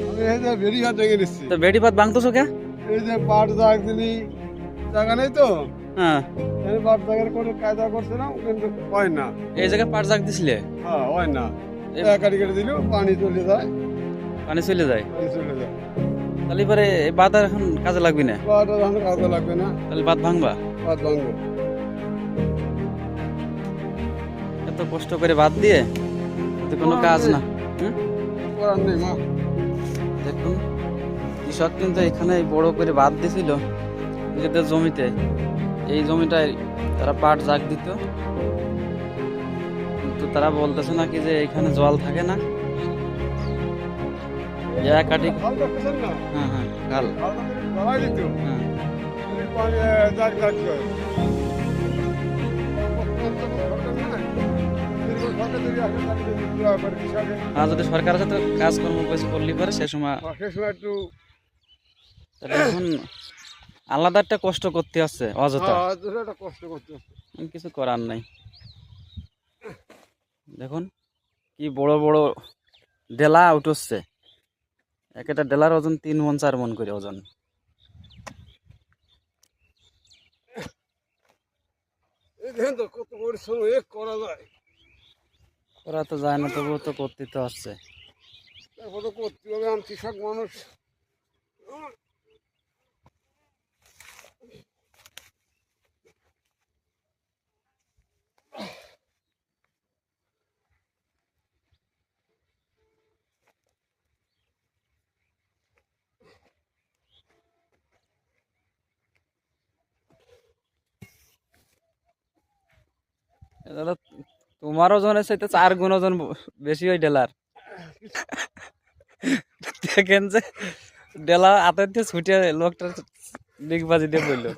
আমি এই যে বেড়ি ভাত ভেঙে নিচ্ছি। তো বেড়ি পাত ভাঙতেছো কে? এই যে পাট জাগ দিলি জায়গা নেই তো, হ্যাঁ, এই পাট জাগের করে কায়দা করছিলাম, কিন্তু হয় না। এই জায়গায় পাট জাগ দিছিলে, হ্যাঁ, হয় না। এই কাটি কেটে দিলেও পানি চলে যায়, পানি চলে যায়। পানি চলে যায়। তাহলে এবারে এই বাদ আর এখন কাজে লাগবে না, পাট আর এখন কাজে লাগবে না, তাহলে বাদ ভাঙবা। পাট ভাঙবো। এত কষ্ট করে বাদ দিয়ে তো কোনো কাজ না। হুম? করার নেই মা। দেখুন কৃষক কিন্তু এখানে বড় করে বাদ দিয়েছিল নিজেদের জমিতে। এই জমিটায় তারা পাট জাগ দিত, কিন্তু তারা বলতেছে নাকি যে এখানে জল থাকে না। কাটি, হাল দেখতেছেন না, হ্যাঁ হ্যাঁ, গাল, হালটা যদি ধরাই দিত, হ্যাঁ। যদি পানি জাগ জাগ করে। সরকার যদি আসে, তাহলে যদি দোয়া করে কৃষকের, আর যদি সরকারের সাথে কাজকর্ম বেশি করলে পারে সে সময়, সে সময় একটু তাহলে এখন আলাদা একটা কষ্ট করতে হচ্ছে অযথা, একটা কষ্ট করতে হচ্ছে। কিছু করার নাই। দেখুন কি বড় বড় ডেলা উঠছে, এক একটা ডেলার ওজন 3 মন 4 মন করে ওজন। এই দেখেন তো কত পরিশ্রম করা যায়, ওরা তো যায় না, তবুও তো করতে তো হচ্ছে। তারপর তো করতে হবে। আমি কৃষক মানুষ। দাদা তোমার ওজনের চাইতে 4 গুণ ওজন বেশি ওই ডেলার। দেখেন যে ডেলা হাতের দিয়ে ছুটে লোকটার ডিগবাজি দিয়ে পড়লো।